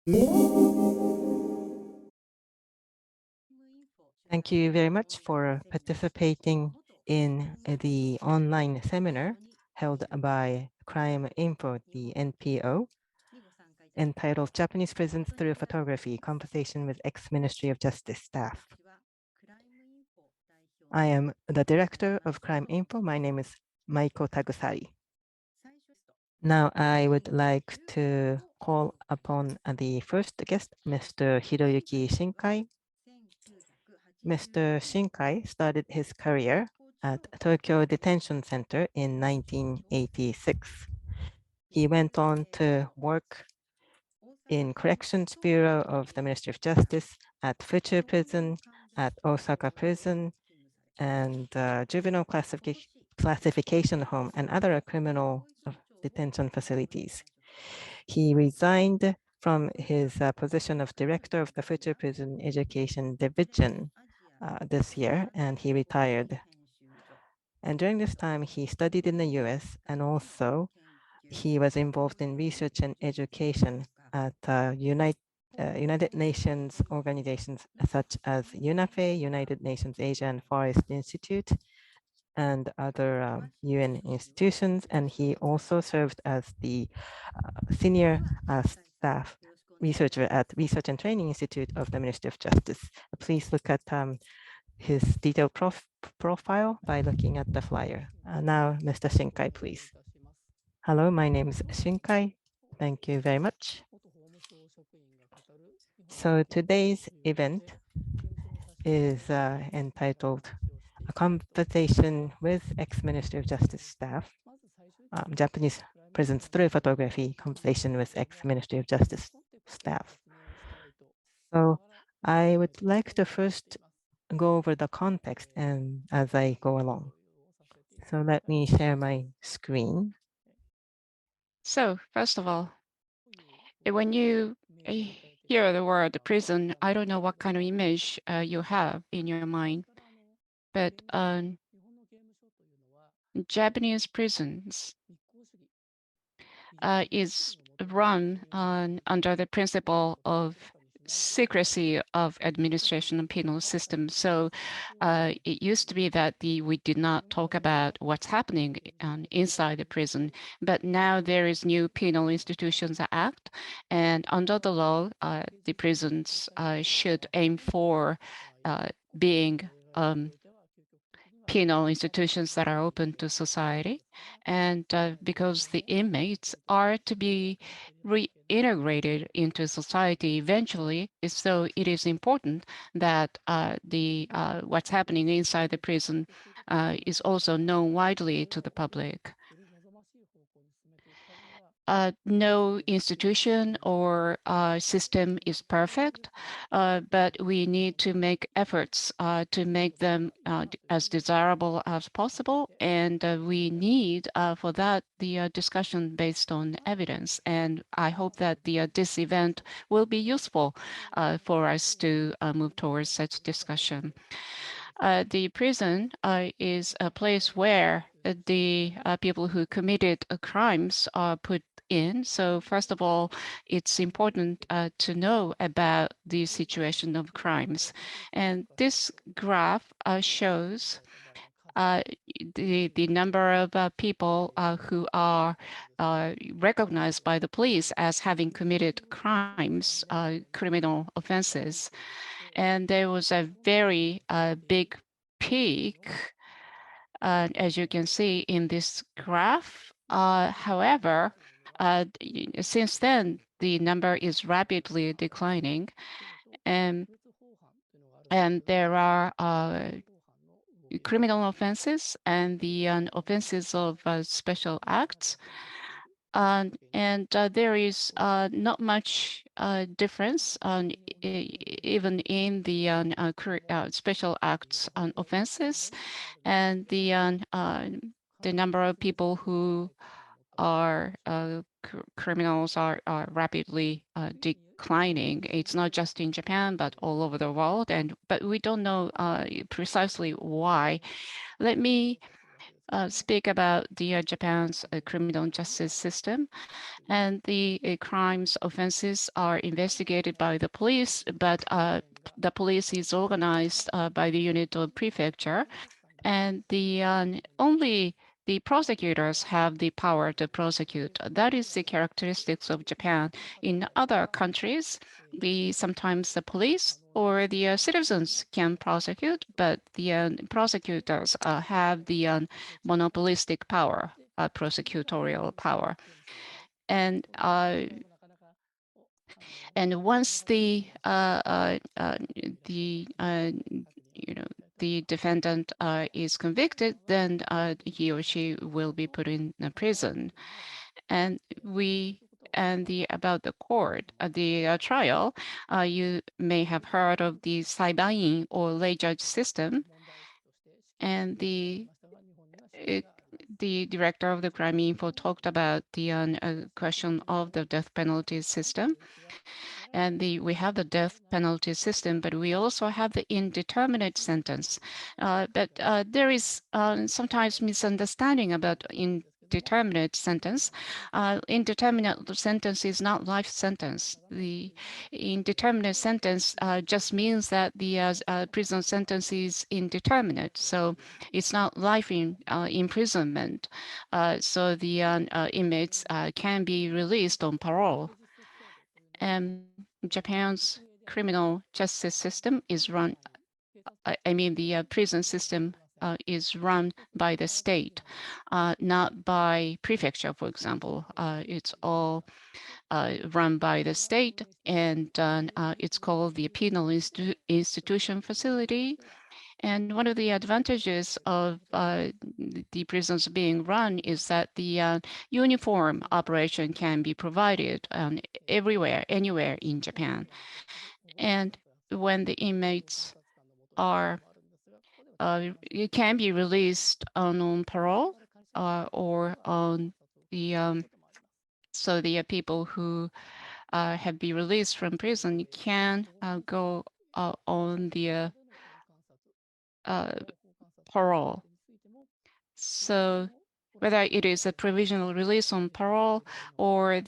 Thank you very much for participating in the online seminar held by CrimeInfo, the NPO, entitled Japanese Prisons Through Photography, Conversation with Ex-Ministry of Justice Staff. I am the director of CrimeInfo. My name is Maiko Tagusari. Now I would like to call upon the first guest, Mr. Hiroyuki Shinkai. Mr. Shinkai started his career at Tokyo Detention Center in 1986. He went on to work in Corrections Bureau of the Ministry of Justice, at Fuji Prison, at Osaka Prison, and Juvenile Classification Home and other criminal detention facilities. He resigned from his position of director of the Fuji Prison Education Division this year, and he retired. And during this time, he studied in the US, and also he was involved in research and education at United Nations organizations such as UNAFE, United Nations Asia and Far East Institute, and other UN institutions. And he also served as the senior staff researcher at Research and Training Institute of the Ministry of Justice. Please look at his detailed profile by looking at the flyer. Now, Mr. Shinkai, please. Hello, my name is Shinkai. Thank you very much. So today's event is entitled A Conversation with Ex-Ministry of Justice Staff, Japanese Prisons Through Photography, Conversation with Ex-Ministry of Justice Staff. So I would like to first go over the context and as I go along. So let me share my screen. So first of all, when you hear the word prison, I don't know what kind of image you have in your mind, but Japanese prisons is run under the principle of secrecy of administration and penal system. So it used to be that we did not talk about what's happening inside the prison, but now there is new Penal Institutions Act, and under the law, the prisons should aim for being penal institutions that are open to society. And because the inmates are to be reintegrated into society eventually, so it is important that what's happening inside the prison is also known widely to the public. No institution or system is perfect, but we need to make efforts to make them as desirable as possible. And we need for that the discussion based on evidence. And I hope that this event will be useful for us to move towards such discussion. The prison is a place where the people who committed crimes are put in. So first of all, it's important to know about the situation of crimes. And this graph shows the number of people who are recognized by the police as having committed crimes, criminal offenses. And there was a very big peak, as you can see in this graph. However, since then, the number is rapidly declining. And there are criminal offenses and the offenses of special acts. And there is not much difference even in the special acts offenses, and the number of people who are criminals are rapidly declining. It's not just in Japan, but all over the world. But we don't know precisely why. Let me speak about the Japan's criminal justice system. And the crimes offenses are investigated by the police, but the police is organized by the unit of prefecture, and only the prosecutors have the power to prosecute. That is the characteristics of Japan. In other countries, sometimes the police or the citizens can prosecute, but the prosecutors have the monopolistic power, prosecutorial power. And once you know the defendant is convicted, then he or she will be put in a prison. And about the court, the trial, you may have heard of the Saibain or lay judge system, and it, the director of the CrimeInfo talked about the question of the death penalty system. And we have the death penalty system, but we also have the indeterminate sentence. But there is sometimes misunderstanding about indeterminate sentence. Indeterminate sentence is not life sentence. The indeterminate sentence just means that the prison sentence is indeterminate. So it's not life imprisonment. So the inmates can be released on parole. And Japan's criminal justice system is run, I mean, the prison system is run by the state, not by prefecture, for example. It's all run by the state, and it's called the penal institution facility. And one of the advantages of the prisons being run is that the uniform operation can be provided everywhere, anywhere in Japan. And when the inmates are, it can be released on parole or on the, so the people who have been released from prison can go on the uh, parole. So whether it is a provisional release on parole or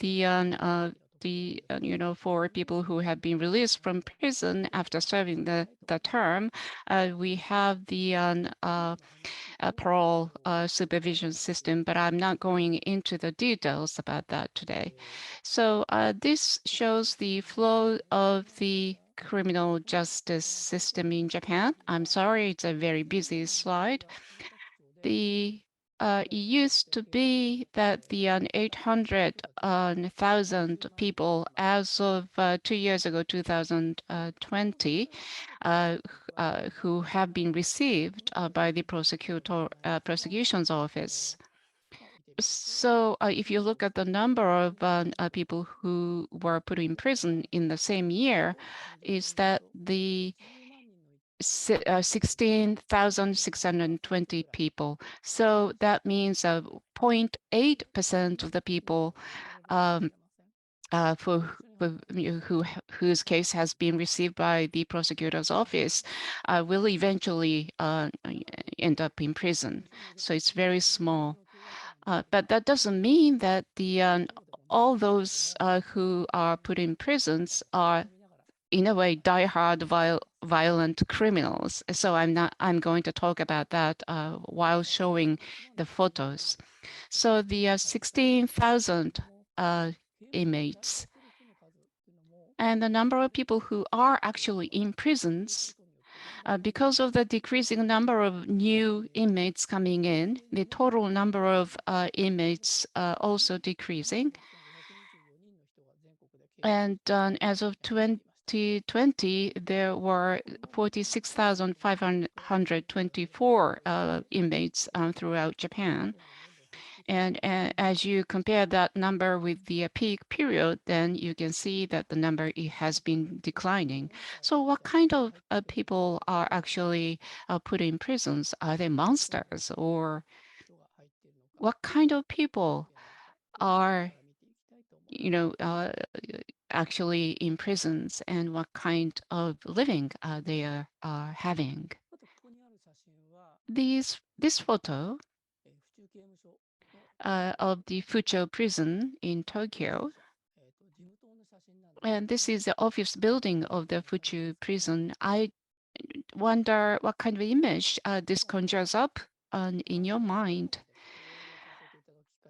for people who have been released from prison after serving the term, we have the parole supervision system, but I'm not going into the details about that today. So this shows the flow of the criminal justice system in Japan. I'm sorry, it's a very busy slide. It used to be that the 800,000 people as of 2 years ago, 2020, who have been received by the prosecution's office. So if you look at the number of people who were put in prison in the same year, is that the 16,620 people. So that means 0.8% of the people whose case has been received by the prosecutor's office will eventually end up in prison. So it's very small. But that doesn't mean that all those who are put in prisons are in a way diehard violent criminals. So I'm going to talk about that while showing the photos. So the 16,000 inmates and the number of people who are actually in prisons, because of the decreasing number of new inmates coming in, the total number of inmates also decreasing. And as of 2020, there were 46,524 inmates throughout Japan. And as you compare that number with the peak period, then you can see that the number has been declining. So what kind of people are actually put in prisons? Are they monsters? Or what kind of people are, actually in prisons, and what kind of living they are having? This photo of the Fuji prison in Tokyo. And this is the office building of the Fuji prison. I wonder what kind of image this conjures up in your mind.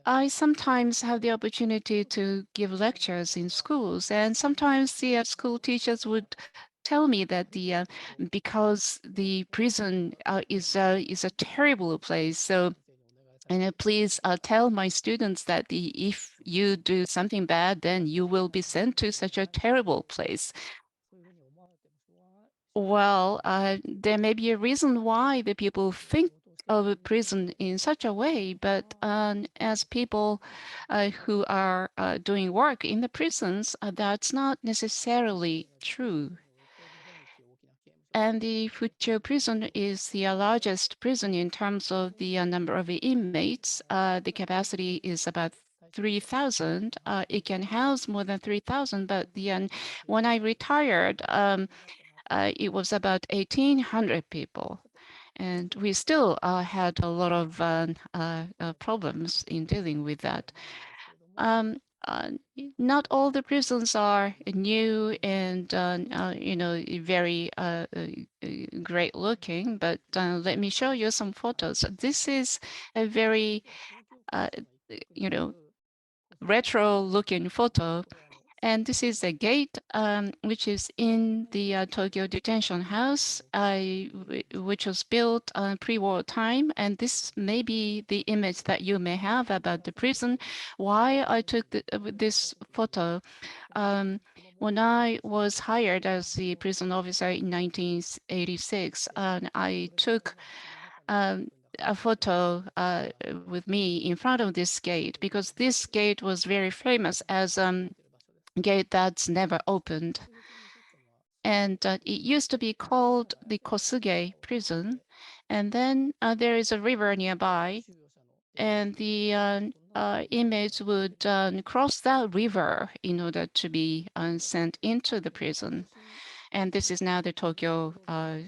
I sometimes have the opportunity to give lectures in schools, and sometimes the school teachers would tell me that because the prison is a terrible place, so please tell my students that if you do something bad, then you will be sent to such a terrible place. Well, there may be a reason why the people think of a prison in such a way, but as people who are doing work in the prisons, that's not necessarily true. And the Fuji prison is the largest prison in terms of the number of inmates. The capacity is about 3,000. It can house more than 3,000, but when I retired, it was about 1,800 people. And we still had a lot of problems in dealing with that. Not all the prisons are new and very great looking, but let me show you some photos. This is a very retro looking photo. And this is a gate which is in the Tokyo Detention House, which was built pre-war time. And this may be the image that you may have about the prison. Why I took this photo? When I was hired as the prison officer in 1986, I took a photo with me in front of this gate because this gate was very famous as gate that's never opened. And it used to be called the Kosuge prison. And then there is a river nearby, and the inmates would cross that river in order to be sent into the prison. And this is now the Tokyo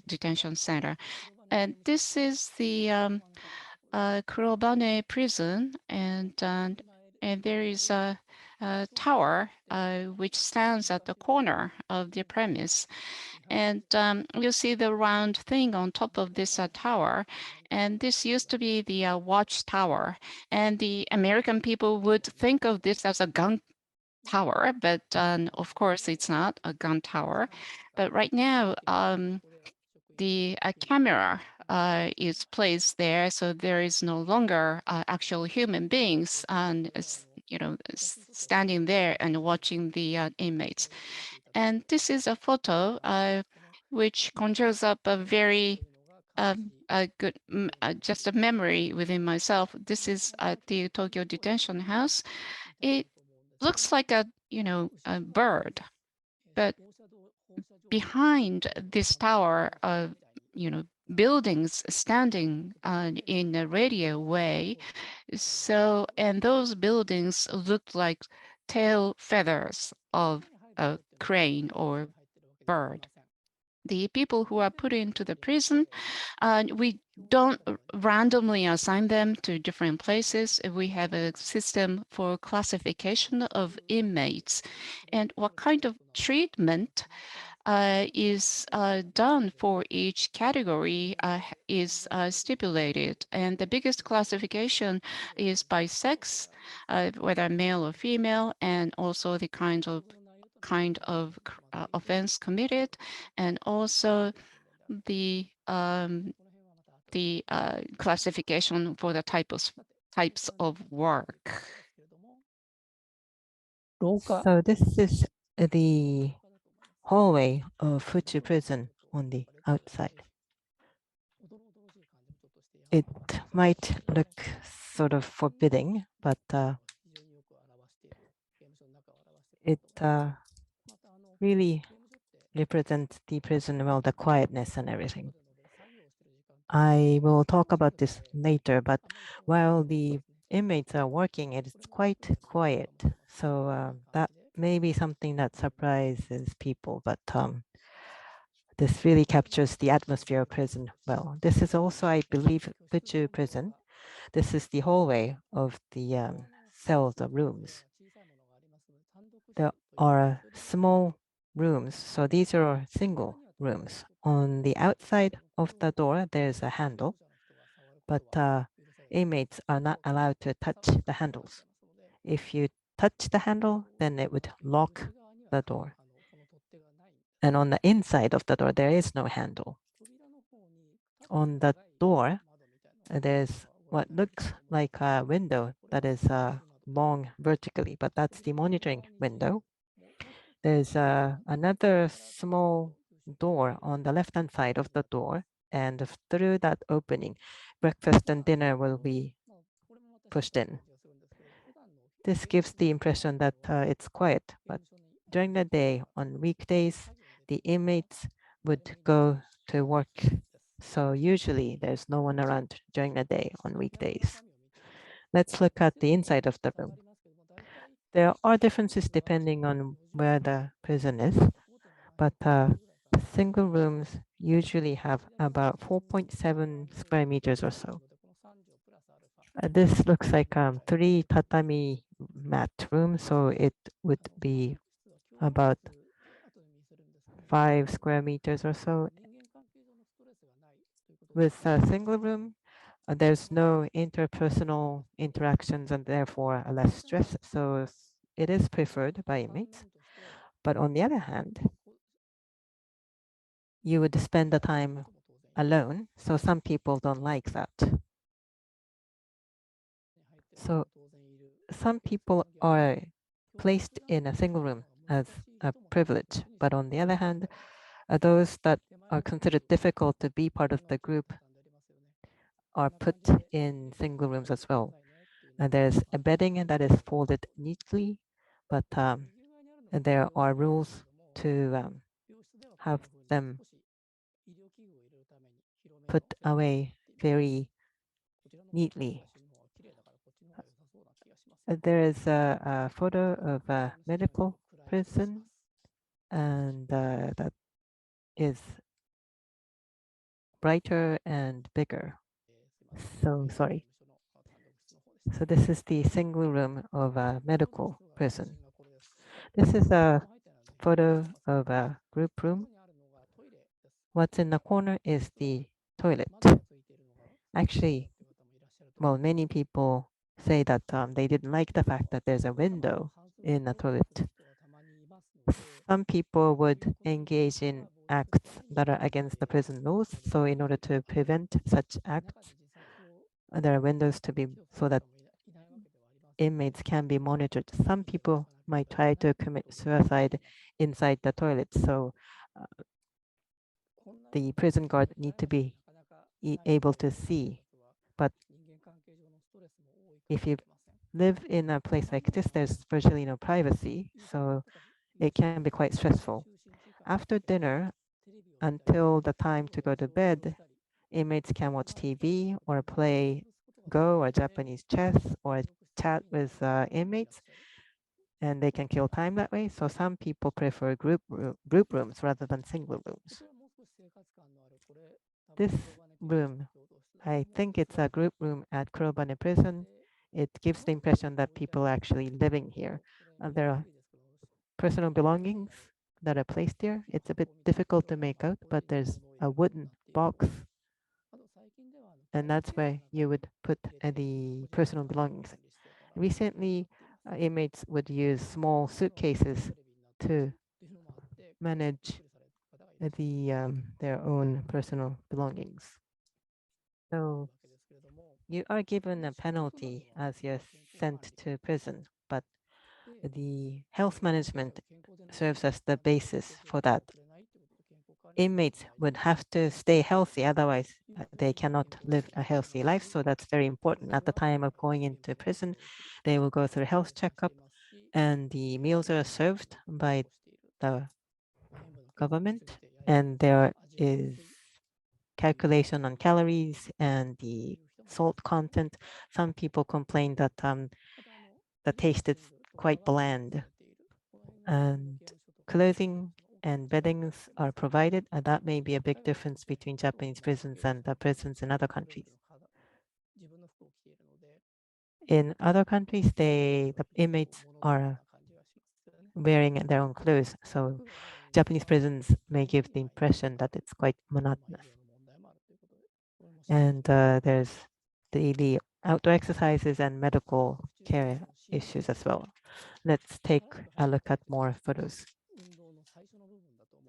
Detention Center. And this is the Kurobane prison, and there is a tower which stands at the corner of the premise. And you see the round thing on top of this tower. And this used to be the watchtower. And the American people would think of this as a gun tower, but of course it's not a gun tower. But right now, the camera is placed there, so there is no longer actual human beings standing there and watching the inmates. And this is a photo which conjures up a very good, just a memory within myself. This is at the Tokyo Detention House. It looks like a bird, but behind this tower of buildings standing in a radial way. So, and those buildings look like tail feathers of a crane or bird. The people who are put into the prison, we don't randomly assign them to different places. We have a system for classification of inmates and what kind of treatment is done for each category is stipulated. And the biggest classification is by sex, whether male or female, and also the kind of offense committed, and also the classification for the types of work. So this is the hallway of Fuji prison on the outside. It might look sort of forbidding, but it really represents the prison, well, the quietness and everything. I will talk about this later, but while the inmates are working, it's quite quiet. So that may be something that surprises people, but this really captures the atmosphere of prison well. This is also, I believe, Fuji prison. This is the hallway of the cells or rooms. There are small rooms, so these are single rooms. On the outside of the door, there's a handle, but inmates are not allowed to touch the handles. If you touch the handle, then it would lock the door. And on the inside of the door, there is no handle. On the door, there's what looks like a window that is long vertically, but that's the monitoring window. There's another small door on the left-hand side of the door, and through that opening, breakfast and dinner will be pushed in. This gives the impression that it's quiet, but during the day, on weekdays, the inmates would go to work. So usually there's no one around during the day on weekdays. Let's look at the inside of the room. There are differences depending on where the prison is, but single rooms usually have about 4.7 square meters or so. This looks like 3 tatami mat room, so it would be about 5 square meters or so. With a single room, there's no interpersonal interactions and therefore less stress, so it is preferred by inmates. But on the other hand, you would spend the time alone, so some people don't like that. So some people are placed in a single room as a privilege, but on the other hand, those that are considered difficult to be part of the group are put in single rooms as well. There's a bedding that is folded neatly, but there are rules to have them put away very neatly. There is a photo of a medical prison, and that is brighter and bigger. So sorry. So this is the single room of a medical prison. This is a photo of a group room. What's in the corner is the toilet. Actually, well, many people say that they didn't like the fact that there's a window in a toilet. Some people would engage in acts that are against the prison rules. So in order to prevent such acts, there are windows to be so that inmates can be monitored. Some people might try to commit suicide inside the toilet. So the prison guard need to be able to see. But if you live in a place like this, there's virtually no privacy. So it can be quite stressful. After dinner, until the time to go to bed, inmates can watch TV or play Go or Japanese chess or chat with inmates, and they can kill time that way. So some people prefer group rooms rather than single rooms. This room, I think it's a group room at Kurobane Prison. It gives the impression that people are actually living here. There are personal belongings that are placed here. It's a bit difficult to make out, but there's a wooden box, and that's where you would put the personal belongings. Recently, inmates would use small suitcases to manage their own personal belongings. So you are given a penalty as you're sent to prison, but the health management serves as the basis for that. Inmates would have to stay healthy, otherwise they cannot live a healthy life. So that's very important. At the time of going into prison, they will go through a health checkup, and the meals are served by the government, and there is calculation on calories and the salt content. Some people complain that the taste is quite bland, and clothing and beddings are provided, and that may be a big difference between Japanese prisons and the prisons in other countries. In other countries, the inmates are wearing their own clothes. So Japanese prisons may give the impression that it's quite monotonous. And there's daily outdoor exercises and medical care issues as well. Let's take a look at more photos.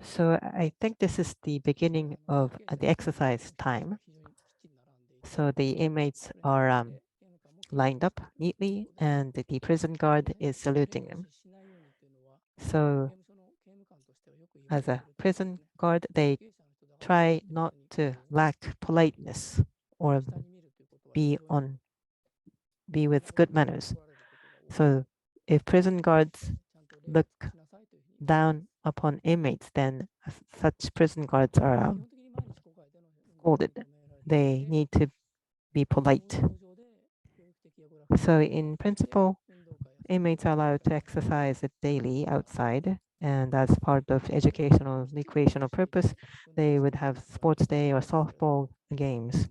So I think this is the beginning of the exercise time. So the inmates are lined up neatly and the prison guard is saluting them. So as a prison guard, they try not to lack politeness or be on be with good manners. So if prison guards look down upon inmates, then such prison guards are scolded. They need to be polite. So in principle, inmates are allowed to exercise it daily outside, and as part of educational recreational purpose, they would have sports day or softball games.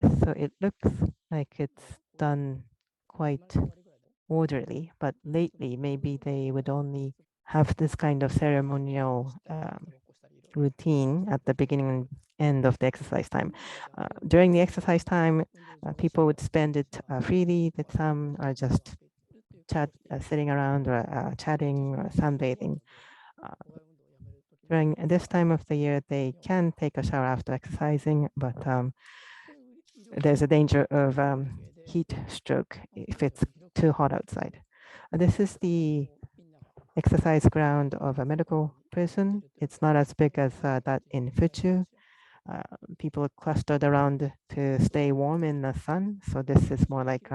So it looks like it's done quite orderly, but lately maybe they would only have this kind of ceremonial routine at the beginning and end of the exercise time. During the exercise time, people would spend it freely, that some are just sitting around or chatting or sunbathing. During this time of the year, they can take a shower after exercising, but there's a danger of heat stroke if it's too hot outside. This is the exercise ground of a medical prison. It's not as big as that in Fuji. People are clustered around to stay warm in the sun. So this is more like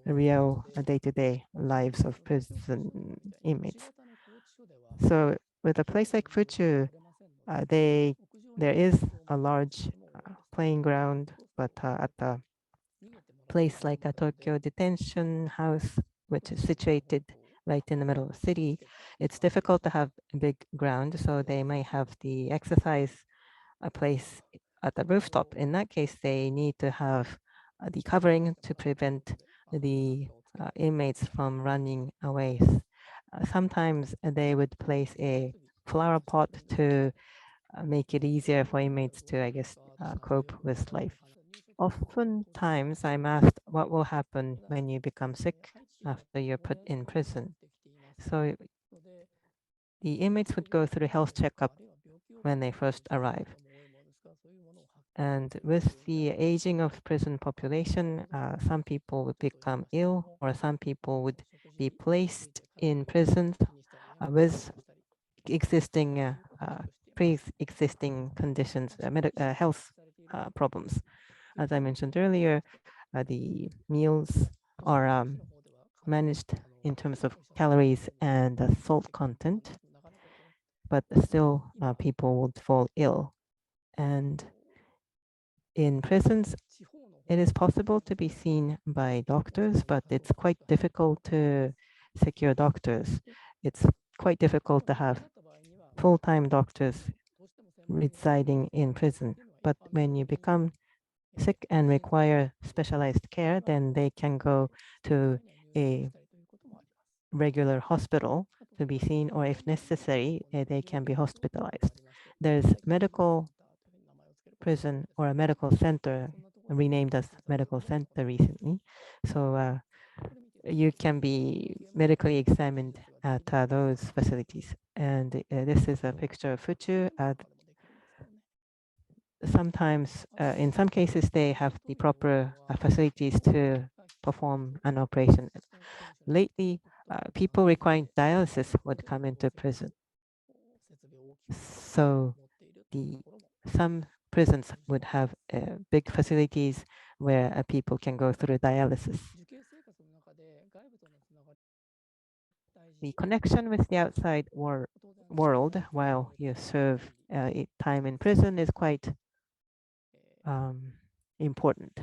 real day-to-day lives of prison inmates. So with a place like Fuji, there is a large playing ground, but at a place like a Tokyo Detention house, which is situated right in the middle of the city, it's difficult to have a big ground, so they might have the exercise a place at the rooftop. In that case, they need to have the covering to prevent the inmates from running away. Sometimes they would place a flower pot to make it easier for inmates to, I guess, cope with life. Oftentimes, I'm asked what will happen when you become sick after you're put in prison. So the inmates would go through a health checkup when they first arrive. And with the aging of prison population, some people would become ill, or some people would be placed in prisons with existing pre-existing conditions, health problems. As I mentioned earlier, the meals are managed in terms of calories and salt content, but still people would fall ill. And in prisons, it is possible to be seen by doctors, but it's quite difficult to secure doctors. It's quite difficult to have full-time doctors residing in prison. But when you become sick and require specialized care, then they can go to a regular hospital to be seen, or if necessary, they can be hospitalized. There's medical prison or a medical center renamed as medical center recently. So you can be medically examined at those facilities. And this is a picture of Fuchu. Sometimes, in some cases, they have the proper facilities to perform an operation. Lately, people requiring dialysis would come into prison. So some prisons would have big facilities where people can go through dialysis. The connection with the outside world while you serve time in prison is quite important.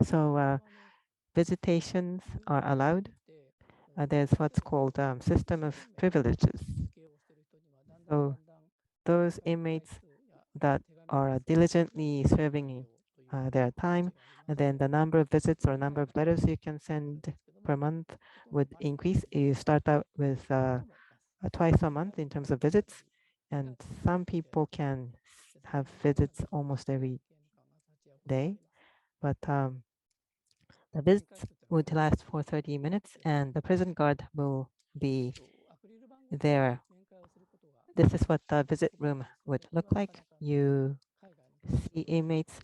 So visitations are allowed. There's what's called system of privileges. So those inmates that are diligently serving their time, and then the number of visits or number of letters you can send per month would increase. You start out with twice a month in terms of visits, and some people can have visits almost every day, but the visits would last for 30 minutes, and the prison guard will be there. This is what the visit room would look like. You see inmates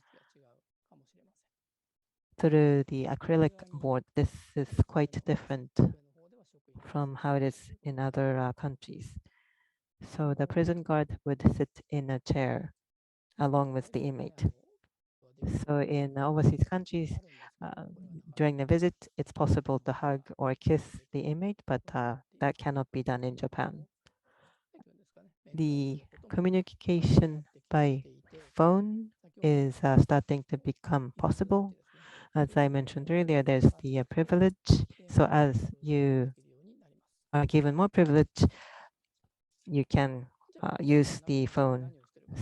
through the acrylic board. This is quite different from how it is in other countries. So the prison guard would sit in a chair along with the inmate. So in overseas countries, uh, during the visit, it's possible to hug or kiss the inmate, but that cannot be done in Japan. The communication by phone is starting to become possible. As I mentioned earlier, there's the privilege. So as you are given more privilege, you can use the phone.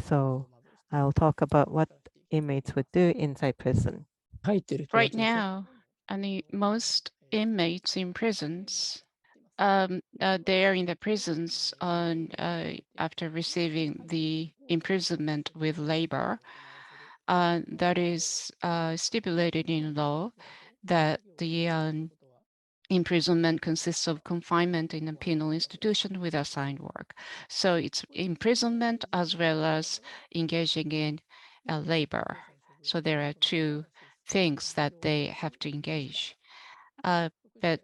So I'll talk about what inmates would do inside prison. Right now, most inmates in prisons, they are in the prisons after receiving the imprisonment with labor. That is stipulated in law that the imprisonment consists of confinement in a penal institution with assigned work. So it's imprisonment as well as engaging in labor. So there are two things that they have to engage. But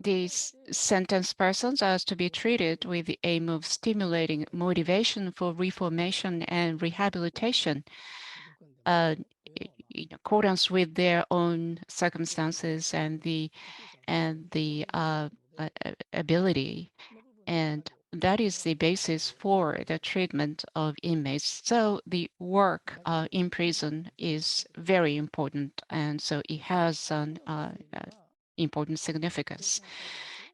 these sentenced persons are to be treated with the aim of stimulating motivation for reformation and rehabilitation in accordance with their own circumstances and the ability. And that is the basis for the treatment of inmates. So the work in prison is very important, and so it has an important significance.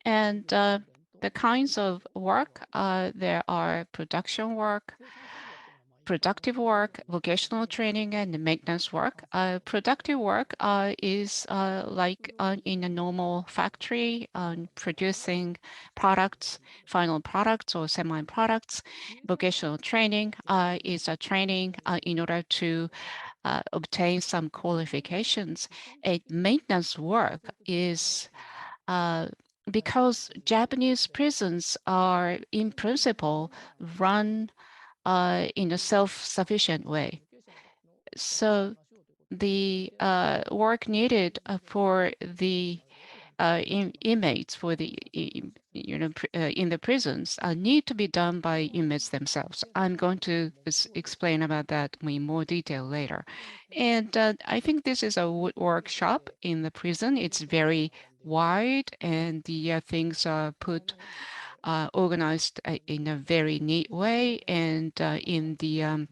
And the kinds of work, there are production work, productive work, vocational training, and maintenance work. Productive work is like in a normal factory, producing products, final products or semi-products. Vocational training is a training in order to obtain some qualifications. A maintenance work is because Japanese prisons are in principle run in a self-sufficient way. So the work needed for the inmates for the in the prisons need to be done by inmates themselves. I'm going to explain about that in more detail later. And I think this is a workshop in the prison. It's very wide, and the things are put organized in a very neat way. And in the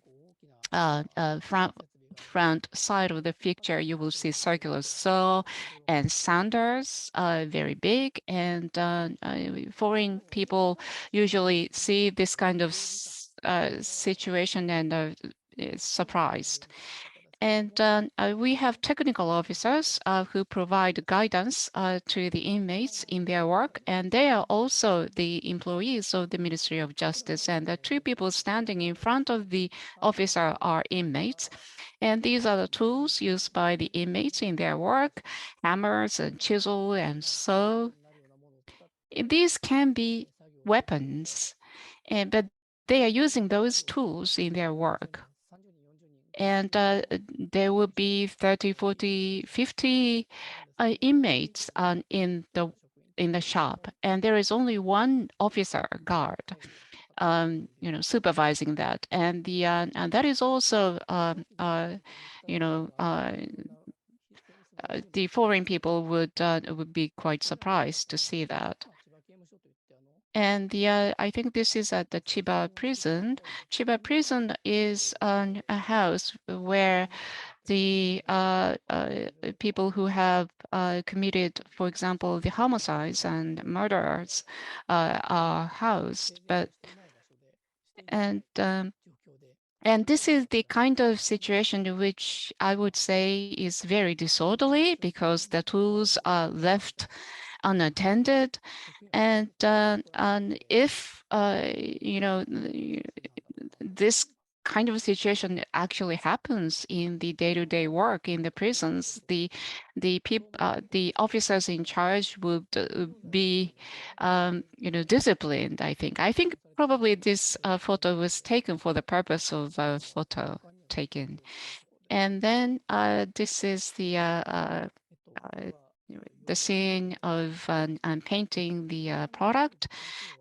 front side of the picture, you will see circular saw and sanders, very big. And foreign people usually see this kind of situation and is surprised. And we have technical officers who provide guidance to the inmates in their work, and they are also the employees of the Ministry of Justice. And the two people standing in front of the officer are inmates. And these are the tools used by the inmates in their work, hammers and chisel and saw. These can be weapons, but they are using those tools in their work. And there will be 30, 40, 50 inmates in the shop, and there is only one officer guard, supervising that, and that is also, you know, the foreign people would be quite surprised to see that. And I think this is at the Chiba prison. Chiba prison is a house where the people who have committed, for example, the homicides and murders are housed. And And this is the kind of situation which I would say is very disorderly because the tools are left unattended. And if this kind of situation actually happens in the day-to-day work in the prisons, the officers in charge would be disciplined. I think probably this photo was taken for the purpose of photo taken. And then this is uh, the scene of painting the product.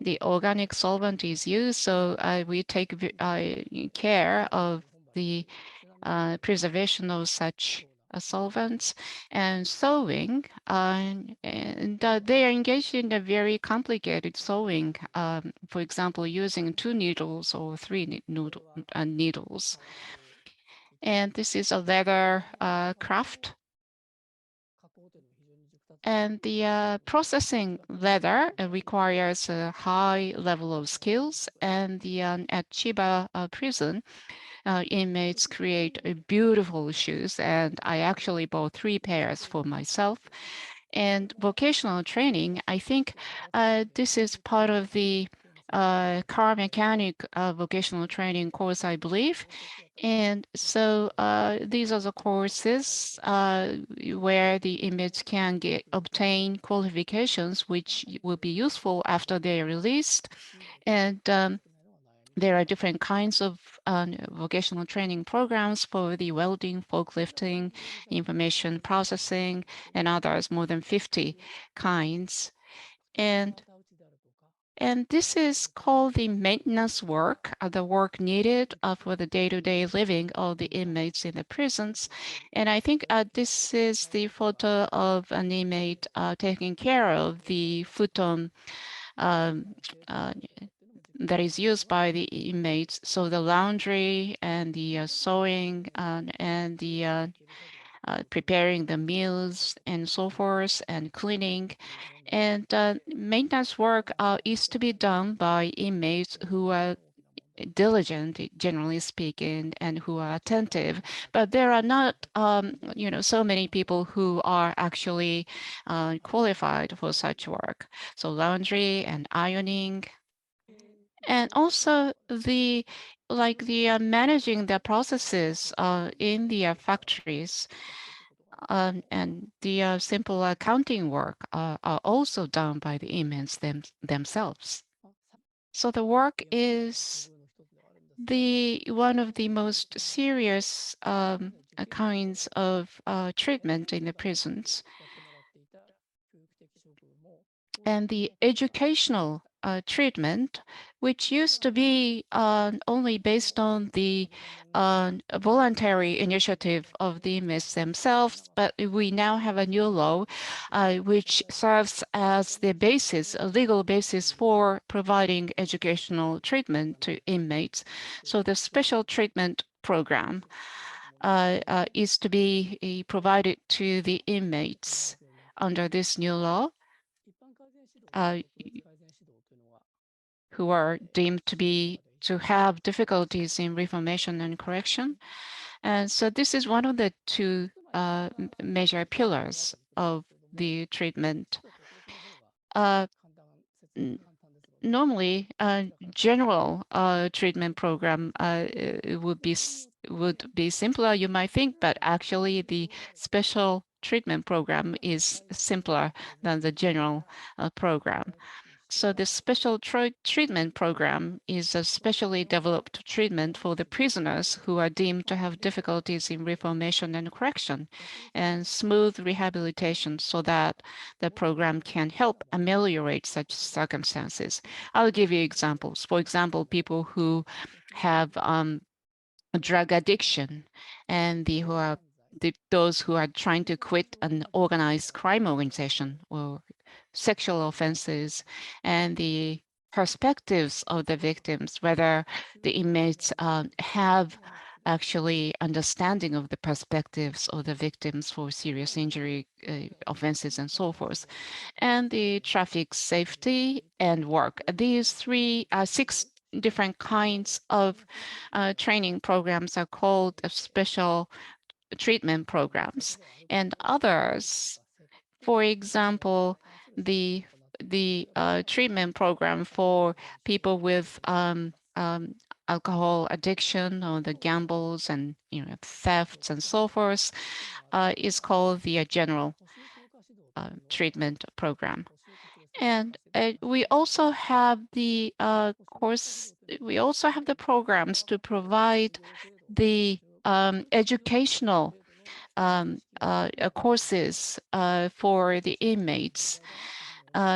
The organic solvent is used, so we take care of the preservation of such solvents. And sewing, and they are engaged in a very complicated sewing, for example, using 2 needles or 3 needles. And this is a leather craft. And the processing leather requires a high level of skills. And at Chiba prison, inmates create beautiful shoes. And I actually bought 3 pairs for myself. And vocational training, I think this is part of the car mechanic vocational training course, I believe. And so these are the courses where the inmates can obtain qualifications which will be useful after they are released. And there are different kinds of vocational training programs for the welding, forklifting, information processing, and others, more than 50 kinds. And this is called the maintenance work, the work needed for the day-to-day living of the inmates in the prisons. And I think this is the photo of an inmate taking care of the futon um, uh, that is used by the inmates. So the laundry and the sewing and the preparing the meals and so forth, and cleaning. And maintenance work is to be done by inmates who are diligent, generally speaking, and who are attentive. But there are not, so many people who are actually qualified for such work. So laundry and ironing, and also the managing the processes in the factories, and the simple accounting work are also done by the inmates themselves. So the work is the one of the most serious kinds of treatment in the prisons. And the educational treatment, which used to be only based on the voluntary initiative of the inmates themselves, but we now have a new law which serves as the basis, a legal basis for providing educational treatment to inmates. So the special treatment program is to be provided to the inmates under this new law, uh, who are deemed to have difficulties in reformation and correction. And so this is one of the 2 major pillars of the treatment. Normally, a general treatment program would be simpler, you might think, but actually the special treatment program is simpler than the general program. So the special treatment program is a specially developed treatment for the prisoners who are deemed to have difficulties in reformation and correction, and smooth rehabilitation so that the program can help ameliorate such circumstances. I'll give you examples. For example, people who have drug addiction, and those who are trying to quit an organized crime organization, or sexual offenses, and the perspectives of the victims, whether the inmates have actually understanding of the perspectives of the victims for serious injury offenses and so forth, and the traffic safety and work. These 6 different kinds of training programs are called special treatment programs, and others, for example, the treatment program for people with alcohol addiction or the gambles and thefts and so forth is called the general treatment program. And we also have the course. We also have the programs to provide the educational courses for the inmates,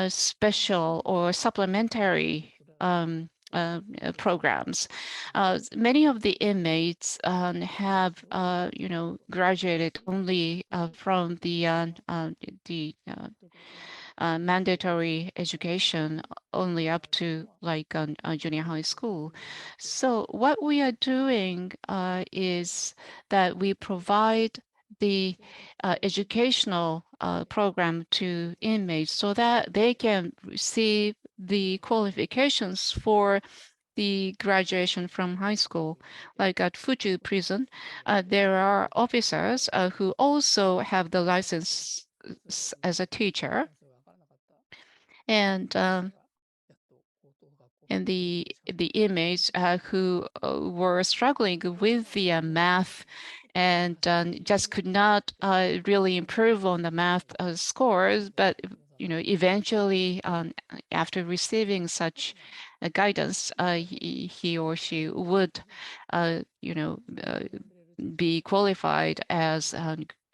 special or supplementary programs. Many of the inmates have, graduated only from the mandatory education only up to like junior high school. So what we are doing is that we provide the educational program to inmates so that they can receive the qualifications for the graduation from high school. Like at Fuji Prison, there are officers who also have the license as a teacher. And the inmates who were struggling with the math and just could not really improve on the math scores, but eventually after receiving such guidance, he or she would be qualified as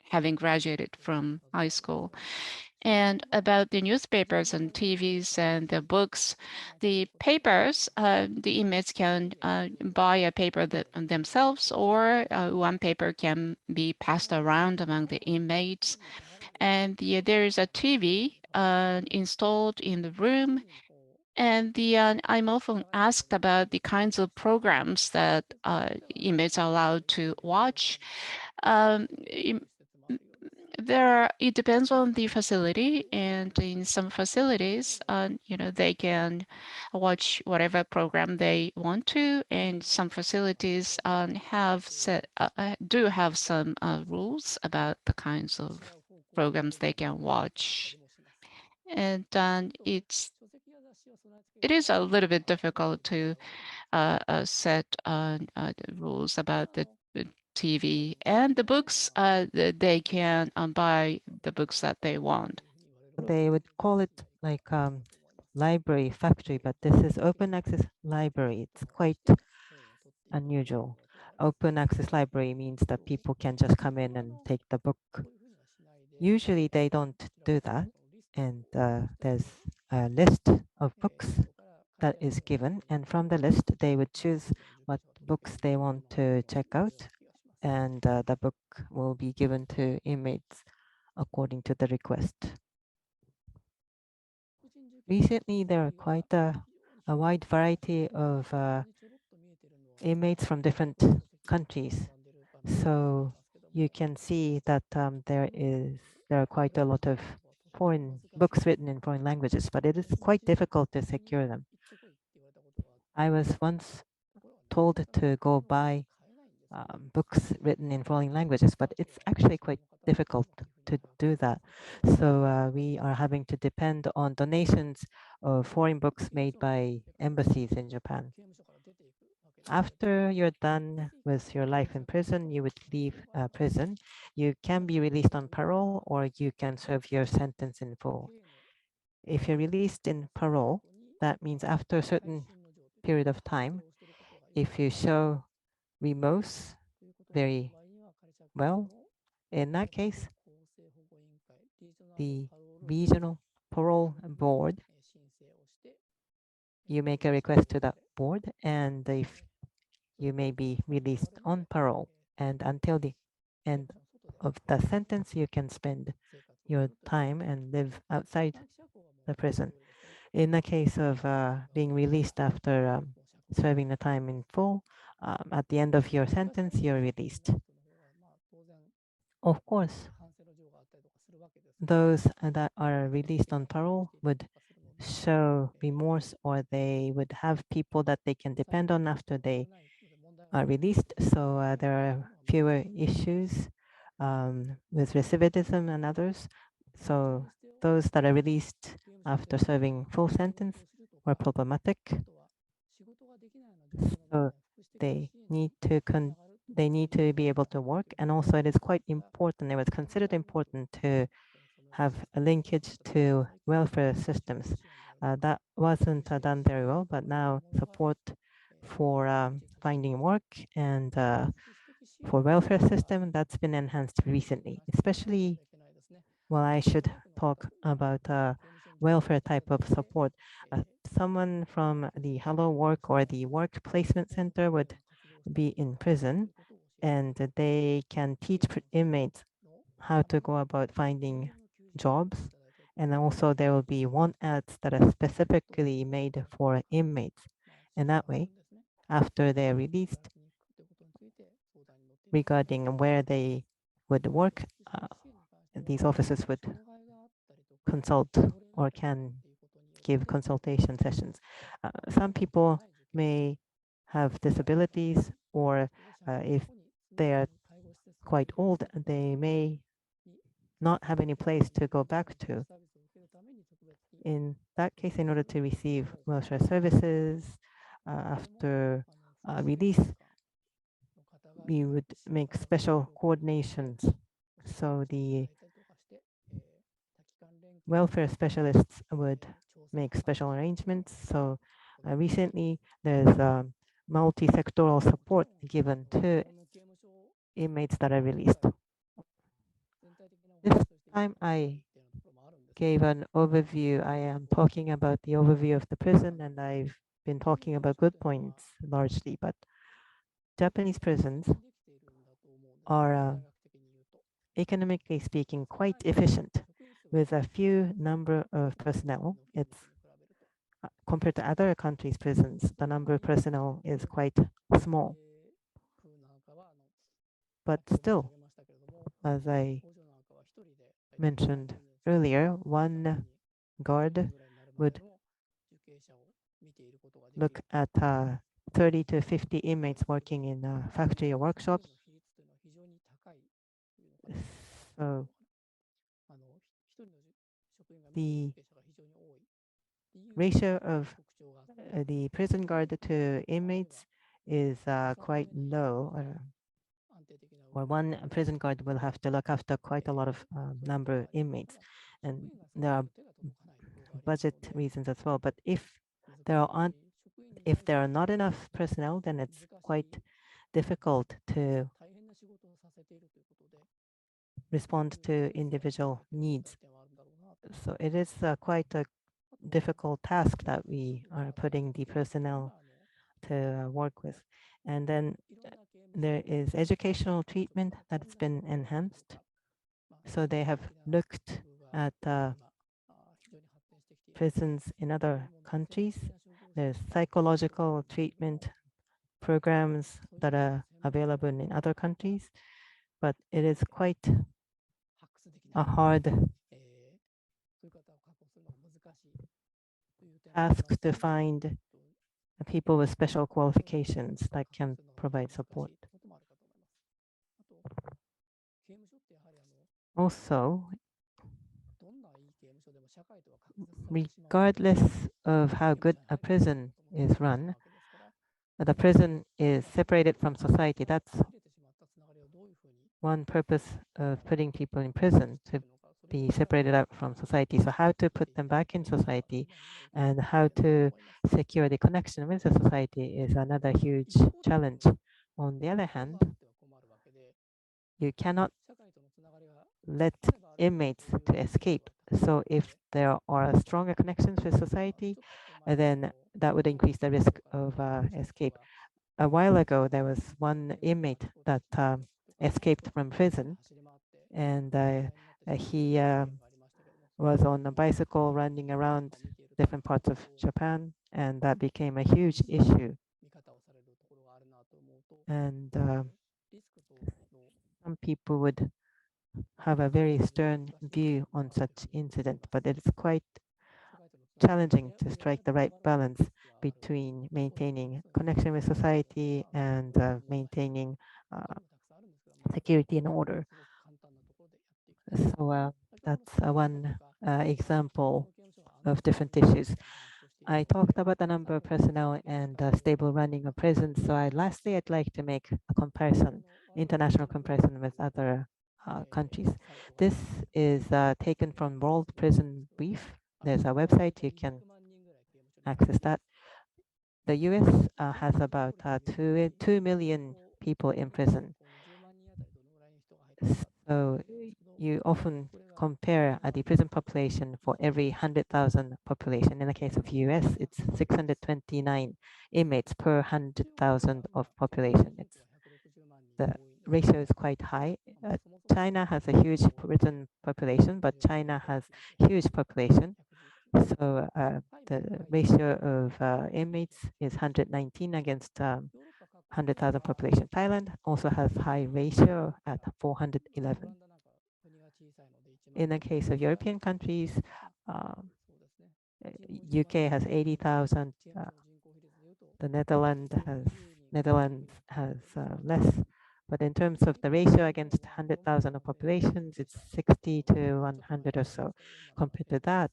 having graduated from high school. And about the newspapers and TVs and the books, the papers, the inmates can buy a paper themselves, or one paper can be passed around among the inmates. And there is a TV installed in the room. And I'm often asked about the kinds of programs that inmates are allowed to watch. Um, it depends on the facility, and in some facilities, they can watch whatever program they want to, and some facilities do have some rules about the kinds of programs they can watch. And it is a little bit difficult to set the rules about the TV and the books. They can buy the books that they want. They would call it like library factory, but this is open access library. It's quite unusual. Open access library means that people can just come in and take the book. Usually they don't do that. And there's a list of books that is given. And from the list, they would choose what books they want to check out. And the book will be given to inmates according to the request. Recently, there are quite a wide variety of inmates from different countries. So you can see that there are quite a lot of foreign books written in foreign languages, but it is quite difficult to secure them. I was once told to go buy books written in foreign languages, but it's actually quite difficult to do that. So we are having to depend on donations of foreign books made by embassies in Japan. After you're done with your life in prison, you would leave prison. You can be released on parole, or you can serve your sentence in full. If you're released in parole, that means after a certain period of time, if you show remorse very well, in that case, the regional parole board, you make a request to that board, and if you may be released on parole, and until the end of the sentence, you can spend your time and live outside the prison. In the case of being released after serving the time in full, at the end of your sentence, you're released. Of course, those that are released on parole would show remorse, or they would have people that they can depend on after they are released. So there are fewer issues with recidivism and others. So those that are released after serving full sentence were problematic. So they need to be able to work, and also it is quite important. It was considered important to have a linkage to welfare systems. That wasn't done very well, but now support for finding work and for welfare system, that's been enhanced recently, especially, well, I should talk about welfare type of support. Someone from the Hello Work or the Work Placement Center would be in prison, and they can teach inmates how to go about finding jobs. And also there will be want ads that are specifically made for inmates. And that way, after they're released, regarding where they would work, these officers would consult or can give consultation sessions. Some people may have disabilities, or if they are quite old, they may not have any place to go back to. In that case, in order to receive welfare services after release, we would make special coordinations. So the welfare specialists would make special arrangements. So recently, there's multi-sectoral support given to inmates that are released. This time I gave an overview. I am talking about the overview of the prison, and I've been talking about good points largely, but Japanese prisons are, economically speaking, quite efficient. With a few number of personnel, it's compared to other countries' prisons, the number of personnel is quite small. But still, as I mentioned earlier, one guard would look at 30 to 50 inmates working in a factory or workshop. So the ratio of the prison guard to inmates is quite low, or one prison guard will have to look after quite a lot of number of inmates, and there are budget reasons as well. But if there are not enough personnel, then it's quite difficult to respond to individual needs. So it is quite a difficult task that we are putting the personnel to work with. And then there is educational treatment that's been enhanced. So they have looked at prisons in other countries. There's psychological treatment programs that are available in other countries, but it is quite a hard task to find people with special qualifications that can provide support. Also, regardless of how good a prison is run, the prison is separated from society. That's one purpose of putting people in prison, to be separated out from society. So how to put them back in society and how to secure the connection with the society is another huge challenge. On the other hand, you cannot let inmates to escape. So if there are stronger connections with society, then that would increase the risk of escape. A while ago, there was one inmate that escaped from prison, and he was on a bicycle running around different parts of Japan, and that became a huge issue. And some people would have a very stern view on such incident, but it's quite challenging to strike the right balance between maintaining connection with society and maintaining security and order. So that's one example of different issues. I talked about the number of personnel and stable running of prisons. So lastly, I'd like to make a comparison, international comparison with other countries. This is taken from World Prison Brief. There's a website, you can access that. The US has about 2 million people in prison. So you often compare the prison population for every 100,000 population. In the case of US, it's 629 inmates per 100,000 of population. The ratio is quite high. China has a huge prison population, but China has huge population. So the ratio of inmates is 119 against 100,000 population. Thailand also has high ratio at 411. In the case of European countries, UK has 80,000. The Netherlands has less. But in terms of the ratio against 100,000 of populations, it's 60 to 100 or so. Compared to that,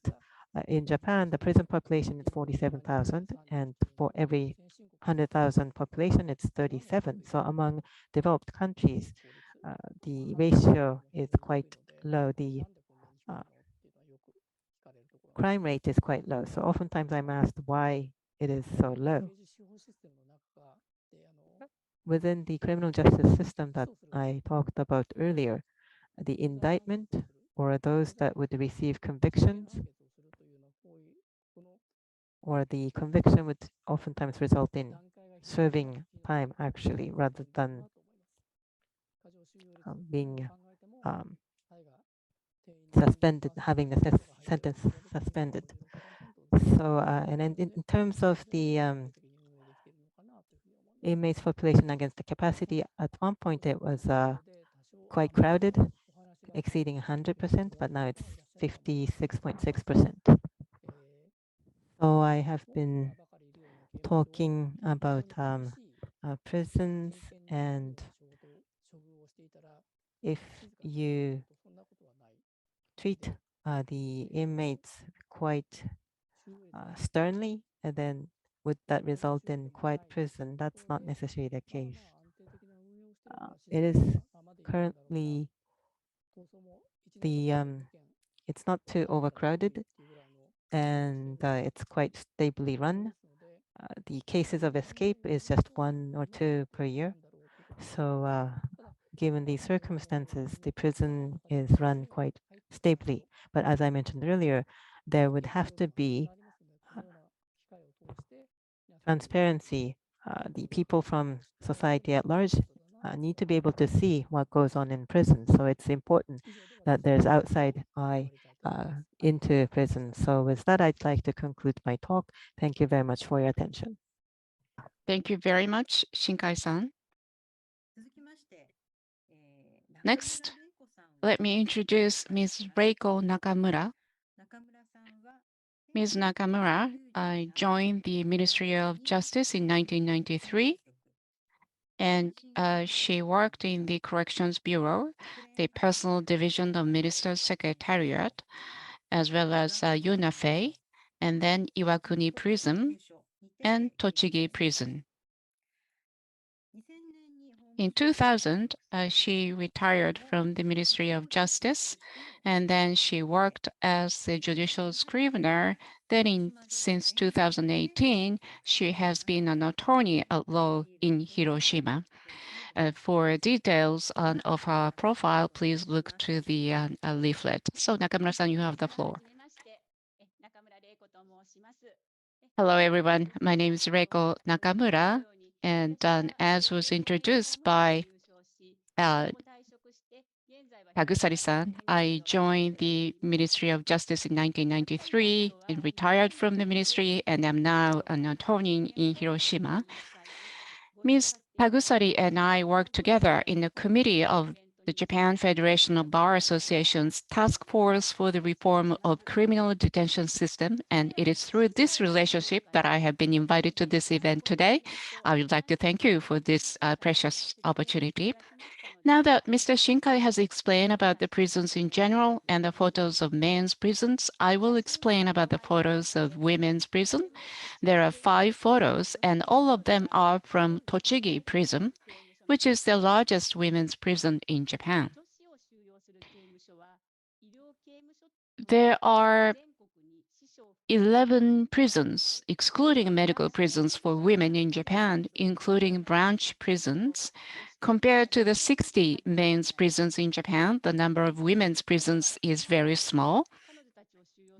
in Japan, the prison population is 47,000, and for every 100,000 population, it's 37. So among developed countries, the ratio is quite low. The crime rate is quite low. So oftentimes I'm asked why it is so low. Within the criminal justice system that I talked about earlier, the indictment or those that would receive convictions, or the conviction would oftentimes result in serving time actually rather than being suspended, having the sentence suspended. So, and in terms of the inmates population against the capacity, at one point it was quite crowded, exceeding 100%, but now it's 56.6%. So I have been talking about prisons, and if you treat the inmates quite sternly, and then would that result in quiet prison? That's not necessarily the case. It is currently it's not too overcrowded, and it's quite stably run. The cases of escape is just 1 or 2 per year. So given these circumstances, the prison is run quite stably. But as I mentioned earlier, there would have to be transparency. The people from society at large need to be able to see what goes on in prison. So it's important that there's outside eye into prison. So with that, I'd like to conclude my talk. Thank you very much for your attention. Thank you very much, Shinkai-san. Next, let me introduce Ms. Reiko Nakamura. Ms. Nakamura joined the Ministry of Justice in 1993, and she worked in the Corrections Bureau, the Personal Division of Minister's Secretariat, as well as UNAFE, and then Iwakuni Prison and Tochigi Prison. In 2000, she retired from the Ministry of Justice, and then she worked as the judicial scrivener. Then since 2018, she has been an attorney at law in Hiroshima. For details of her profile, please look to the leaflet. So Nakamura-san, you have the floor. Hello, everyone. My name is Reiko Nakamura, and as was introduced by Tagusari-san, I joined the Ministry of Justice in 1993 and retired from the ministry, and I'm now an attorney in Hiroshima. Ms. Tagusari and I worked together in the Committee of the Japan Federation of Bar Associations Task Force for the Reform of Criminal Detention System, and it is through this relationship that I have been invited to this event today. I would like to thank you for this precious opportunity. Now that Mr. Shinkai has explained about the prisons in general and the photos of men's prisons, I will explain about the photos of women's prison. There are 5 photos, and all of them are from Tochigi Prison, which is the largest women's prison in Japan. There are 11 prisons, excluding medical prisons for women in Japan, including branch prisons. Compared to the 60 men's prisons in Japan, the number of women's prisons is very small.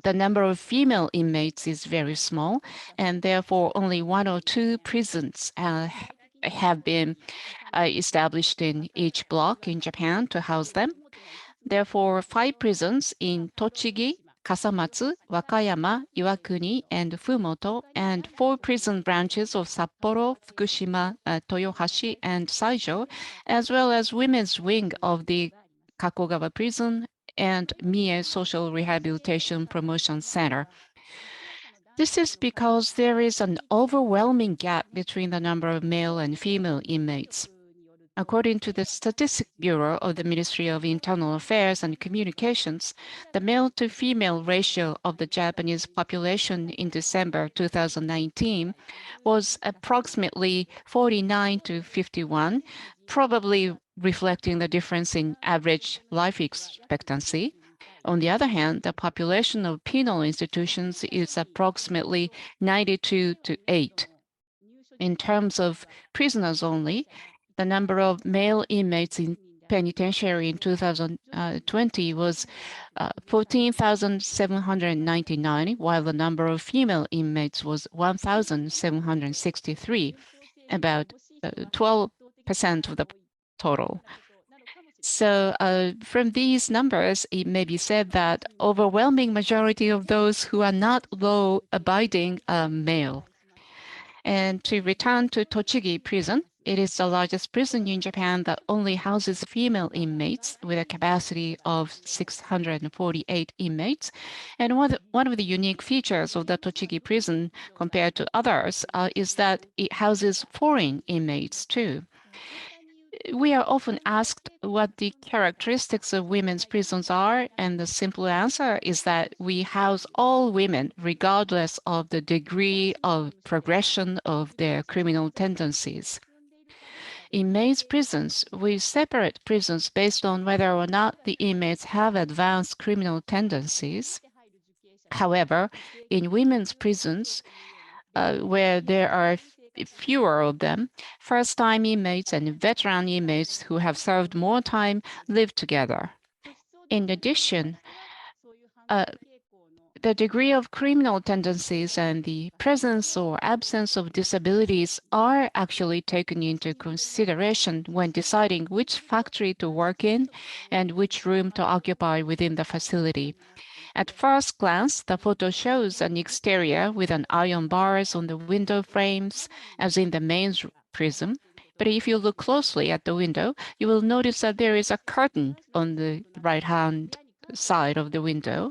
The number of female inmates is very small, and therefore only 1 or 2 prisons have been established in each block in Japan to house them. Therefore, 5 prisons in Tochigi, Kasamatsu, Wakayama, Iwakuni, and Fumoto, and 4 prison branches of Sapporo, Fukushima, Toyohashi, and Saijo, as well as women's wing of the Kakogawa Prison and Mie Social Rehabilitation Promotion Center. This is because there is an overwhelming gap between the number of male and female inmates. According to the Statistics Bureau of the Ministry of Internal Affairs and Communications, the male-to-female ratio of the Japanese population in December 2019 was approximately 49 to 51, probably reflecting the difference in average life expectancy. On the other hand, the population of penal institutions is approximately 92 to 8. In terms of prisoners only, the number of male inmates in penitentiary in 2020 was 14,799, while the number of female inmates was 1,763, about 12% of the total. So from these numbers, it may be said that overwhelming majority of those who are not law-abiding are male. And to return to Tochigi Prison, it is the largest prison in Japan that only houses female inmates with a capacity of 648 inmates. And one of the unique features of the Tochigi Prison compared to others is that it houses foreign inmates too. We are often asked what the characteristics of women's prisons are, and the simple answer is that we house all women regardless of the degree of progression of their criminal tendencies. In men's prisons, we separate prisons based on whether or not the inmates have advanced criminal tendencies. However, in women's prisons, where there are fewer of them, first-time inmates and veteran inmates who have served more time live together. In addition, the degree of criminal tendencies and the presence or absence of disabilities are actually taken into consideration when deciding which factory to work in and which room to occupy within the facility. At first glance, the photo shows an exterior with an iron bars on the window frames, as in the main prison. But if you look closely at the window, you will notice that there is a curtain on the right-hand side of the window.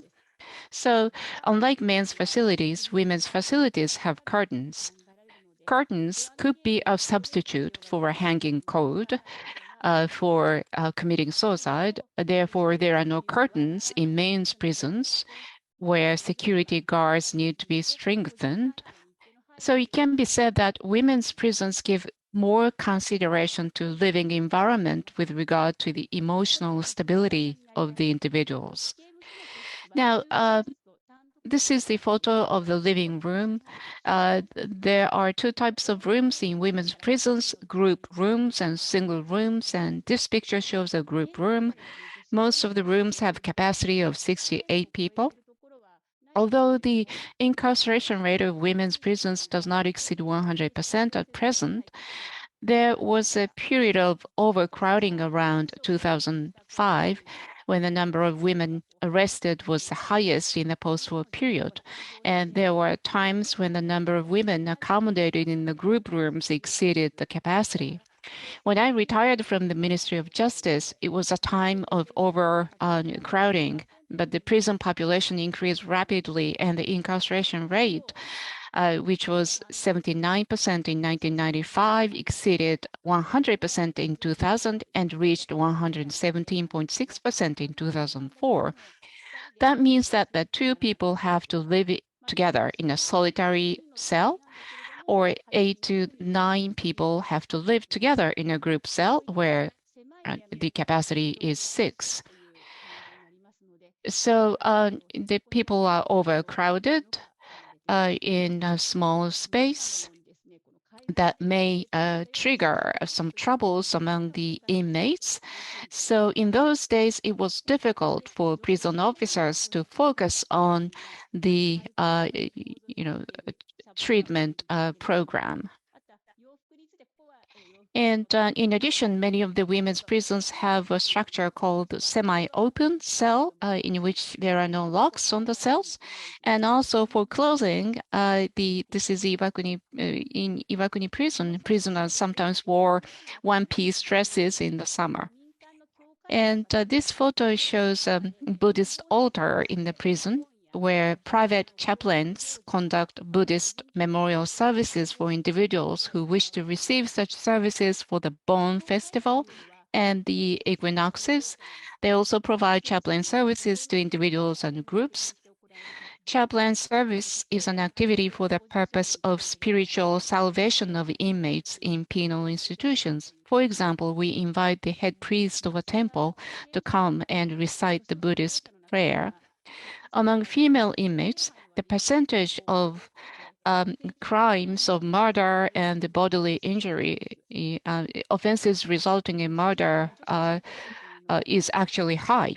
So, unlike men's facilities, women's facilities have curtains. Curtains could be a substitute for a hanging code for committing suicide. Therefore, there are no curtains in men's prisons where security guards need to be strengthened. So it can be said that women's prisons give more consideration to living environment with regard to the emotional stability of the individuals. Now, this is the photo of the living room. There are 2 types of rooms in women's prisons, group rooms and single rooms, and this picture shows a group room. Most of the rooms have capacity of 68 people. Although the incarceration rate of women's prisons does not exceed 100% at present, there was a period of overcrowding around 2005 when the number of women arrested was the highest in the post-war period. And there were times when the number of women accommodated in the group rooms exceeded the capacity. When I retired from the Ministry of Justice, it was a time of overcrowding, but the prison population increased rapidly and the incarceration rate, which was 79% in 1995, exceeded 100% in 2000 and reached 117.6% in 2004. That means that the two people have to live together in a solitary cell, or 8 to 9 people have to live together in a group cell where the capacity is 6. So the people are overcrowded in a small space. That may trigger some troubles among the inmates. So in those days, it was difficult for prison officers to focus on the treatment program. And in addition, many of the women's prisons have a structure called semi-open cell, in which there are no locks on the cells. And also for clothing, this is Iwakuni, in Iwakuni prison, prisoners sometimes wore one-piece dresses in the summer. And this photo shows a Buddhist altar in the prison, where private chaplains conduct Buddhist memorial services for individuals who wish to receive such services for the Bon Festival and the equinoxes. They also provide chaplain services to individuals and groups. Chaplain service is an activity for the purpose of spiritual salvation of inmates in penal institutions. For example, we invite the head priest of a temple to come and recite the Buddhist prayer. Among female inmates, the percentage of crimes of murder and bodily injury, offenses resulting in murder, is actually high.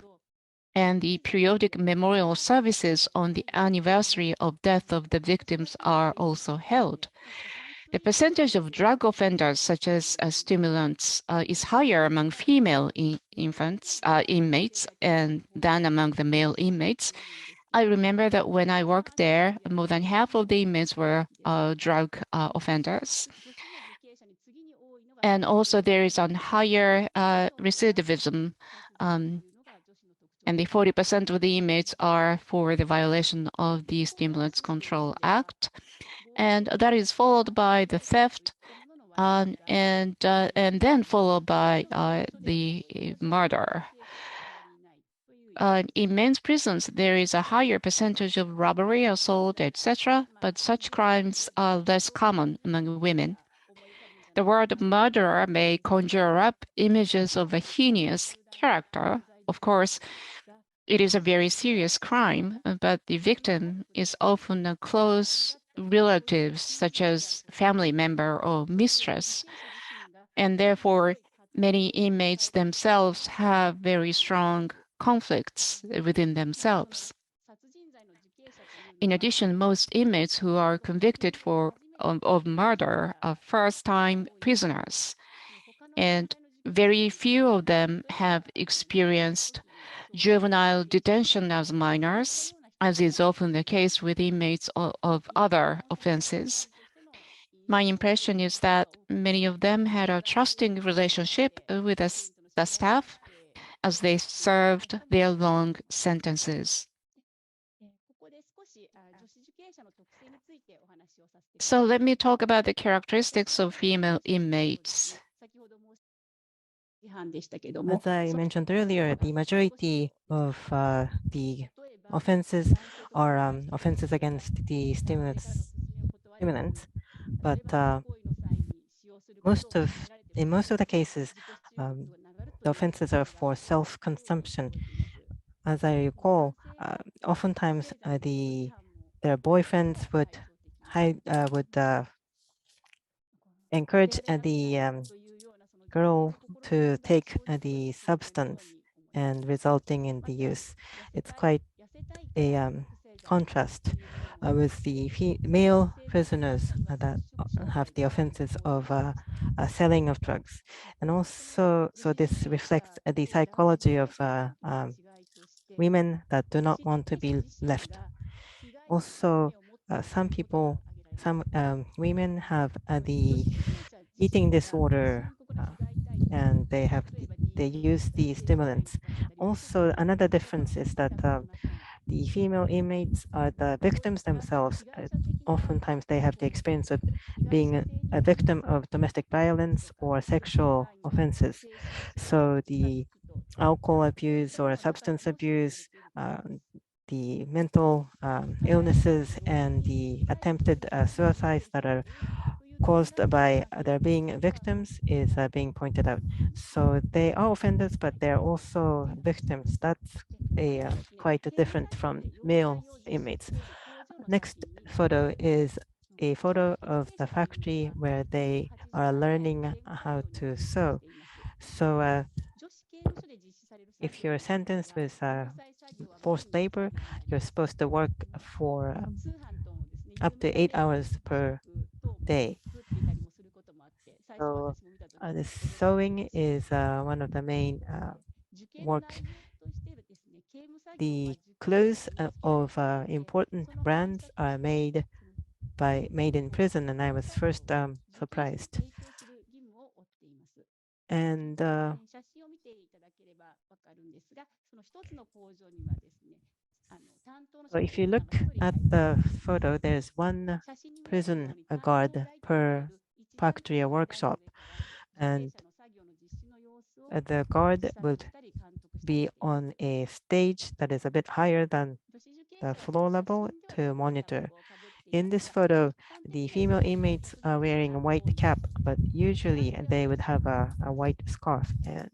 And the periodic memorial services on the anniversary of death of the victims are also held. The percentage of drug offenders, such as stimulants, is higher among female inmates than among the male inmates. I remember that when I worked there, more than half of the inmates were drug offenders. And also there is a higher recidivism, and the 40% of the inmates are for the violation of the Stimulants Control Act. And that is followed by the theft, and then followed by the murder. In men's prisons, there is a higher percentage of robbery, assault, etc., but such crimes are less common among women. The word murderer may conjure up images of a heinous character. Of course, it is a very serious crime, but the victim is often a close relative, such as family member or mistress, and therefore many inmates themselves have very strong conflicts within themselves. In addition, most inmates who are convicted of murder are first-time prisoners, and very few of them have experienced juvenile detention as minors, as is often the case with inmates of other offenses. My impression is that many of them had a trusting relationship with the staff as they served their long sentences. So let me talk about the characteristics of female inmates. As I mentioned earlier, the majority of the offenses are offenses against the stimulants, but in most of the cases, the offenses are for self-consumption. As I recall, oftentimes their boyfriends would encourage the girl to take the substance and resulting in the use. It's quite a contrast with the male prisoners that have the offenses of selling of drugs. And also, so this reflects the psychology of women that do not want to be left. Also, some women have eating disorder, and they use the stimulants. Also, another difference is that the female inmates are the victims themselves. Oftentimes, they have the experience of being a victim of domestic violence or sexual offenses. So the alcohol abuse or substance abuse, the mental illnesses, and the attempted suicides that are caused by their being victims is being pointed out. So they are offenders, but they're also victims. That's quite different from male inmates. Next photo is a photo of the factory where they are learning how to sew. So if you're sentenced with forced labor, you're supposed to work for up to 8 hours per day. So the sewing is one of the main work. The clothes of important brands are made in prison, and I was first surprised. And so if you look at the photo, there's one prison guard per factory or workshop, and the guard would be on a stage that is a bit higher than the floor level to monitor. In this photo, the female inmates are wearing a white cap, but usually they would have a white scarf, and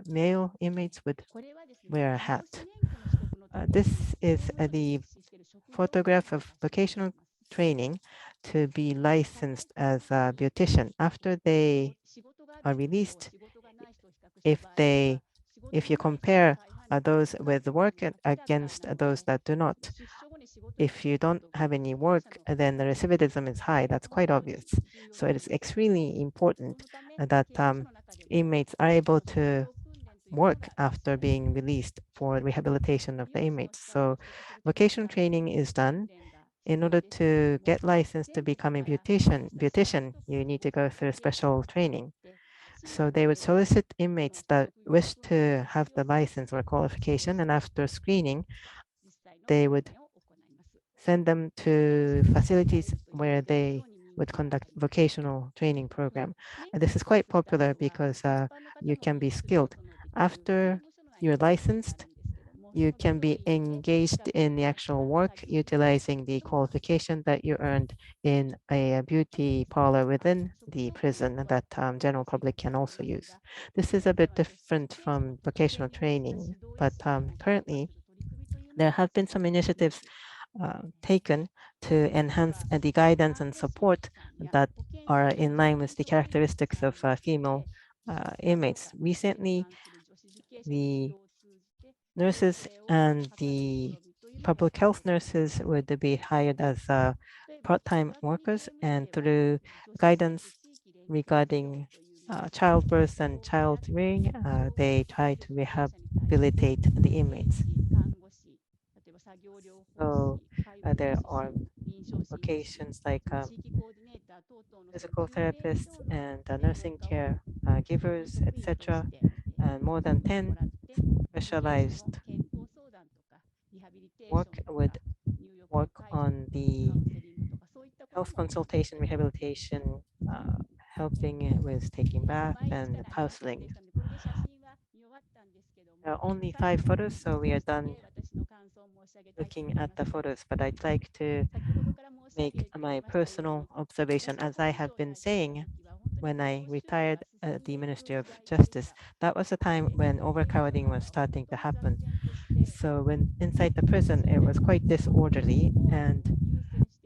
male inmates would wear a hat. This is the photograph of vocational training to be licensed as a beautician. After they are released, if they if you compare those with work against those that do not, if you don't have any work, then the recidivism is high. That's quite obvious. So it is extremely important that inmates are able to work after being released for rehabilitation of the inmates. So vocational training is done. In order to get licensed to become a beautician, you need to go through special training. So they would solicit inmates that wish to have the license or qualification, and after screening, they would send them to facilities where they would conduct vocational training program. And this is quite popular because you can be skilled. After you're licensed, you can be engaged in the actual work utilizing the qualification that you earned in a beauty parlor within the prison that general public can also use. This is a bit different from vocational training, but currently there have been some initiatives taken to enhance the guidance and support that are in line with the characteristics of female inmates. Recently, the nurses and the public health nurses would be hired as part-time workers, and through guidance regarding childbirth and child rearing, they try to rehabilitate the inmates. So there are vocations like physical therapists and nursing care givers, etc. And more than 10 specialized work would work on the health consultation, rehabilitation, helping with taking bath and counseling. There are only 5 photos, so we are done looking at the photos, but I'd like to make my personal observation. As I have been saying, when I retired at the Ministry of Justice, that was a time when overcrowding was starting to happen. So when inside the prison, it was quite disorderly, and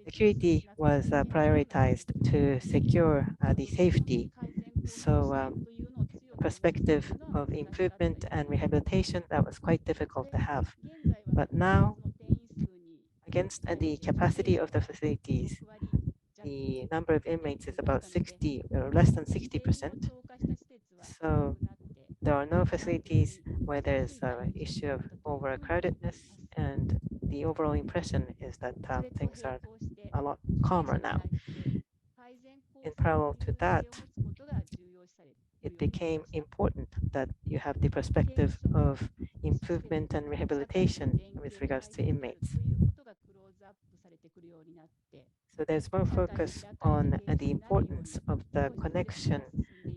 security was prioritized to secure the safety. So perspective of improvement and rehabilitation, that was quite difficult to have. But now, against the capacity of the facilities, the number of inmates is about 60 or less than 60%. So there are no facilities where there's an issue of overcrowdedness, and the overall impression is that things are a lot calmer now. In parallel to that, it became important that you have the perspective of improvement and rehabilitation with regards to inmates. So there's more focus on the importance of the connection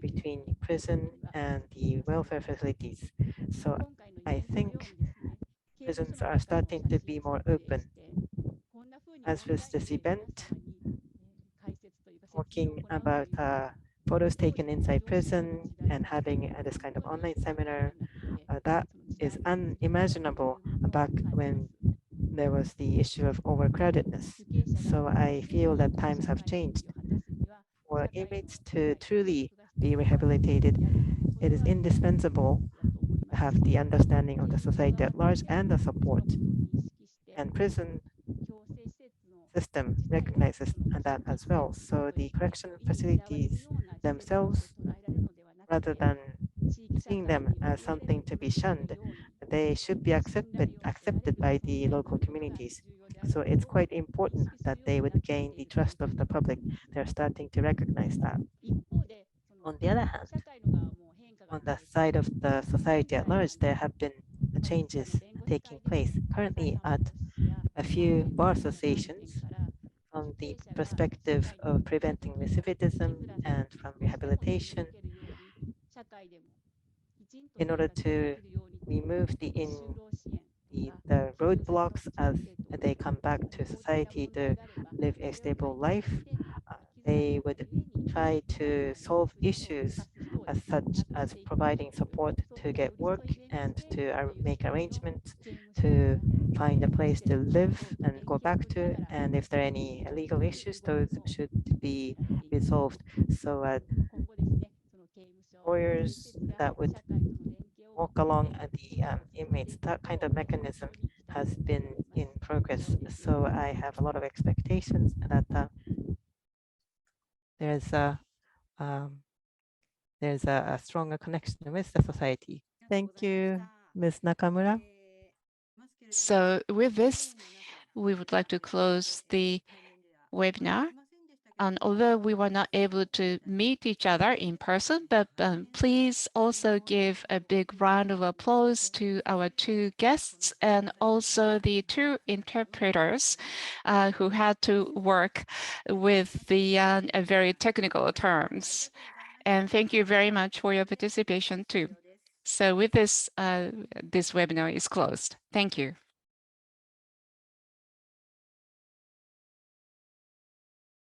between prison and the welfare facilities. So I think prisons are starting to be more open. As with this event, talking about photos taken inside prison and having this kind of online seminar, that is unimaginable back when there was the issue of overcrowdedness. So I feel that times have changed. For inmates to truly be rehabilitated, it is indispensable to have the understanding of the society at large and the support. And prison system recognizes that as well. So the correction facilities themselves, rather than seeing them as something to be shunned, they should be accepted by the local communities. So it's quite important that they would gain the trust of the public. They're starting to recognize that. On the other hand, on the side of the society at large, there have been changes taking place. Currently, at a few bar associations, from the perspective of preventing recidivism and from rehabilitation, in order to remove the roadblocks as they come back to society to live a stable life, they would try to solve issues as such as providing support to get work and to make arrangements to find a place to live and go back to. And if there are any legal issues, those should be resolved. So lawyers that would walk along the inmates, that kind of mechanism has been in progress. So I have a lot of expectations that there's a um, a stronger connection with the society. Thank you, Ms. Nakamura. So with this, we would like to close the webinar. And although we were not able to meet each other in person, but please also give a big round of applause to our two guests and also the two interpreters who had to work with the very technical terms. And thank you very much for your participation too. So with this, this webinar is closed. Thank you.